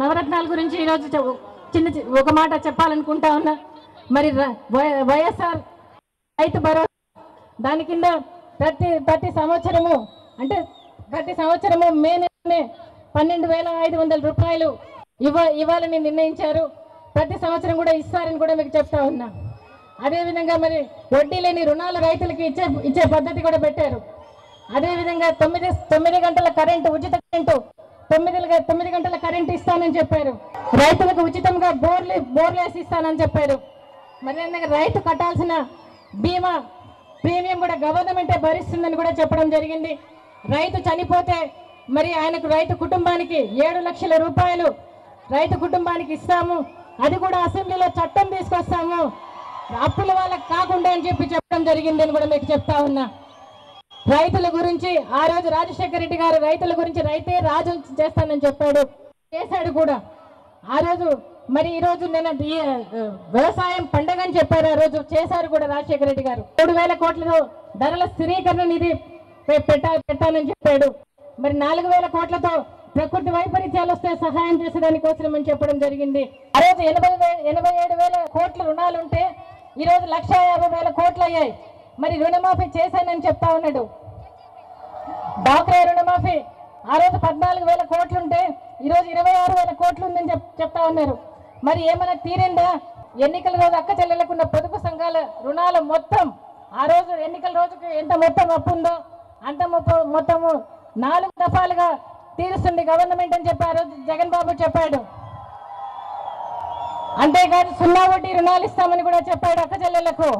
నవరత్నాల గురించి ఈరోజు ఒక మాట చెప్పాలనుకుంటా ఉన్నా. మరి వైఎస్ఆర్ రైతు భరోసా దాని కింద ప్రతి సంవత్సరము అంటే ప్రతి సంవత్సరము మే నెలనే 12,500 రూపాయలు ఇవ్వాలని నిర్ణయించారు. ప్రతి సంవత్సరం కూడా ఇస్తారని కూడా మీకు చెప్తా ఉన్నా. అదేవిధంగా మరి వడ్డీ లేని రుణాలు రైతులకి ఇచ్చే పద్ధతి కూడా పెట్టారు. అదేవిధంగా 9 గంటల కరెంటు ఉచిత కరెంటు 9 గంటల కరెంటు ఇస్తానని చెప్పారు. రైతులకు ఉచితంగా బోర్లు వేసి ఇస్తానని చెప్పారు. మరి రైతు కట్టాల్సిన బీమా ప్రీమియం కూడా గవర్నమెంటే భరిస్తుందని కూడా చెప్పడం జరిగింది. రైతు చనిపోతే మరి ఆయనకు రైతు కుటుంబానికి 7 లక్షల రూపాయలు రైతు కుటుంబానికి ఇస్తాము. అది కూడా అసెంబ్లీలో చట్టం తీసుకొస్తాము, అప్పుల వాళ్ళకి కాకుండా అని చెప్పడం జరిగిందని కూడా మీకు చెప్తా ఉన్నా. రైతుల గురించి ఆ రోజు రాజశేఖర రెడ్డి గారు రైతుల గురించి రైతే రాజు చేస్తానని చెప్పాడు, చేశాడు కూడా ఆ రోజు. మరి ఈ రోజు నేను వ్యవసాయం పండగ అని చెప్పారు, ఆ రోజు చేశారు కూడా రాజశేఖర రెడ్డి గారు. 3,000 కోట్లతో ధరల స్థిరీకరణ నిధి పెట్టానని చెప్పాడు. మరి 4,000 కోట్లతో ప్రకృతి వైపరీత్యాలు వస్తే సహాయం చేసేదానికోసం అని చెప్పడం జరిగింది. ఆ రోజు 87,000 కోట్ల రుణాలు ఉంటే ఈ రోజు 1,50,000 కోట్లు అయ్యాయి. మరి రుణమాఫీ చేశానని చెప్తా ఉన్నాడు. డాక్రా రుణమాఫీ ఆ రోజు 14,000 కోట్లు ఉంటే ఈ రోజు 26,000 కోట్లు ఉందని చెప్తా ఉన్నారు. మరి ఏమైనా తీరిందా? ఎన్నికల రోజు అక్క చెల్లెలకున్న పొదుపు సంఘాల రుణాలు మొత్తం ఆ రోజు ఎన్నికల రోజుకి ఎంత మొత్తం అప్పు ఉందో అంత మొత్తము 4 దఫాలుగా తీరుస్తుంది గవర్నమెంట్ అని చెప్పి ఆ రోజు జగన్ బాబు చెప్పాడు. అంతేకాదు 0 వడ్డీ రుణాలు ఇస్తామని కూడా చెప్పాడు అక్క చెల్లెళ్లకు.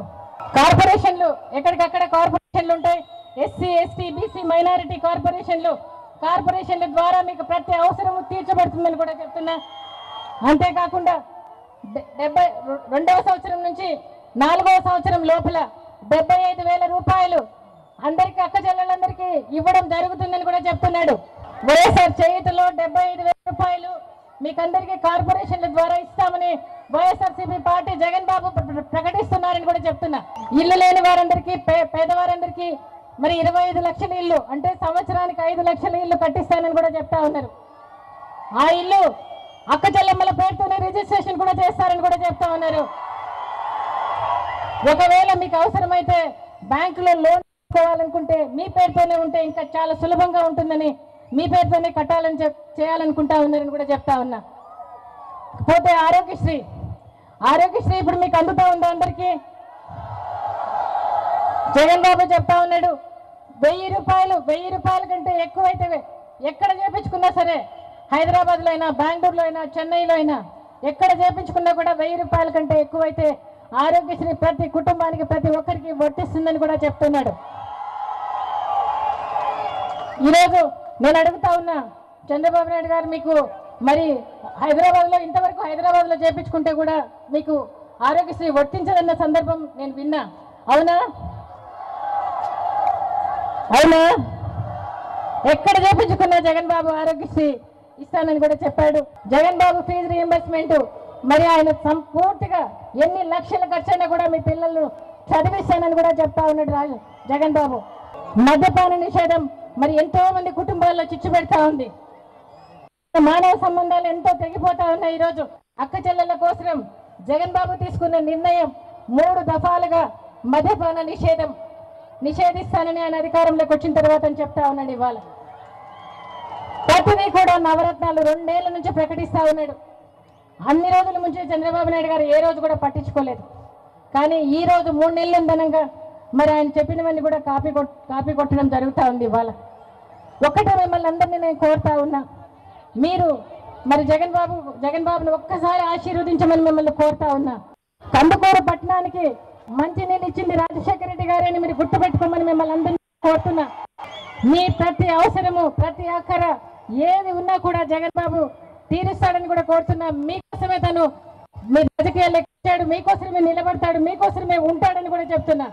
కార్పొరేషన్లు ఎక్కడికక్కడ కార్పొరేషన్లు ఉంటాయి, ఎస్సీ ఎస్టీ బీసీ మైనారిటీ కార్పొరేషన్ల ద్వారా మీకు ప్రతి అవసరము తీర్చబడుతుందని కూడా చెప్తున్నా. అంతేకాకుండా 72వ సంవత్సరం నుంచి 4వ సంవత్సరం లోపల 75,000 రూపాయలు అందరికీ అక్క చెల్లెళ్ళందరికీ ఇవ్వడం జరుగుతుందని కూడా చెప్తున్నాడు. వైఎస్ఆర్ చేయుతలో 75,000 రూపాయలు మీకందరికీ కార్పొరేషన్ల ద్వారా ఇస్తామని వైఎస్ఆర్సీపీ పార్టీ జగన్ బాబు ప్రకటిస్తున్నారని కూడా చెప్తున్నా. ఇల్లు లేని వారందరికీ పేదవారందరికీ మరి 25 లక్షల ఇల్లు అంటే సంవత్సరానికి 5 లక్షల ఇల్లు కట్టిస్తానని కూడా చెప్తా ఉన్నారు. ఆ ఇల్లు అక్క చెల్లెమ్మల పేరుతోనే రిజిస్ట్రేషన్ కూడా చేస్తారని కూడా చెప్తా ఉన్నారు. ఒకవేళ మీకు అవసరమైతే బ్యాంకులో లోన్ తీసుకోవాలనుకుంటే మీ పేరుతోనే ఉంటే ఇంకా చాలా సులభంగా ఉంటుందని మీ పేరుతోనే కట్టాలని చేయాలనుకుంటా ఉన్నారని కూడా చెప్తా ఉన్నా. పోతే ఆరోగ్యశ్రీ ఇప్పుడు మీకు అందుతా ఉందా అందరికీ? జగన్ బాబు చెప్తా ఉన్నాడు 1,000 రూపాయల కంటే ఎక్కువైతే ఎక్కడ చేపించుకున్నా సరే, హైదరాబాద్లో అయినా బెంగళూరులో అయినా చెన్నైలో అయినా ఎక్కడ చేపించుకున్నా కూడా 1,000 రూపాయల కంటే ఎక్కువైతే ఆరోగ్యశ్రీ ప్రతి కుటుంబానికి ప్రతి ఒక్కరికి వర్తిస్తుందని కూడా చెప్తున్నాడు. ఈరోజు నేను అడుగుతా ఉన్నా చంద్రబాబు నాయుడు గారు, మీకు మరి ఇంతవరకు హైదరాబాద్లో చేపించుకుంటే కూడా మీకు ఆరోగ్యశ్రీ వర్తించదన్న సందర్భం నేను విన్నా. అవునా? ఎక్కడ చేపించుకున్నా జగన్ బాబు ఆరోగ్యశ్రీ ఇస్తానని కూడా చెప్పాడు. జగన్ బాబు ఫీజు రీఎంబర్స్మెంట్ మరి ఆయన సంపూర్తిగా ఎన్ని లక్షల ఖర్చైనా కూడా మీ పిల్లలు చదివిస్తానని కూడా చెప్తా ఉన్నాడు జగన్ బాబు. మద్యపాన నిషేధం మరి ఎంతో మంది కుటుంబాల్లో చిచ్చు పెడతా ఉంది. మానవ సంబంధాలు ఎంతో తెగిపోతా ఉన్నాయి. ఈరోజు అక్క చెల్లెల కోసం జగన్ బాబు తీసుకున్న నిర్ణయం 3 దఫాలుగా మద్యపాన నిషేధిస్తానని ఆయన అధికారంలోకి వచ్చిన తర్వాత అని చెప్తా ఉన్నాడు. ఇవాళ ప్రతిదీ కూడా నవరత్నాలు 2 ఏళ్ల నుంచి ప్రకటిస్తా ఉన్నాడు. అన్ని రోజుల నుంచి చంద్రబాబు నాయుడు గారు ఏ రోజు కూడా పట్టించుకోలేదు. కానీ ఈ రోజు 3 నెలల ధనంగా మరి ఆయన చెప్పినవన్నీ కూడా కాపీ కొట్టడం జరుగుతూ ఉంది. ఇవాళ ఒక్కటే మిమ్మల్ని అందరినీ నేను కోరుతా ఉన్నా, మీరు మరి జగన్ బాబును ఒక్కసారి ఆశీర్వదించమని మిమ్మల్ని కోరుతా ఉన్నా. కందుకూరు పట్టణానికి మంచినీళ్ళు ఇచ్చింది రాజశేఖర రెడ్డి గారని మీరు గుర్తుపెట్టుకోమని మిమ్మల్ని అందరినీ కోరుతున్నా. మీ ప్రతి అవసరము ప్రతి అక్కర ఏది ఉన్నా కూడా జగన్ బాబు తీరుస్తాడని కూడా కోరుతున్నా. మీకోసమే తను మీ రాజకీయాల్లో ఎక్కాడు, మీకోసమే నిలబడతాడు, మీకోసమే ఉంటాడని కూడా చెప్తున్నా.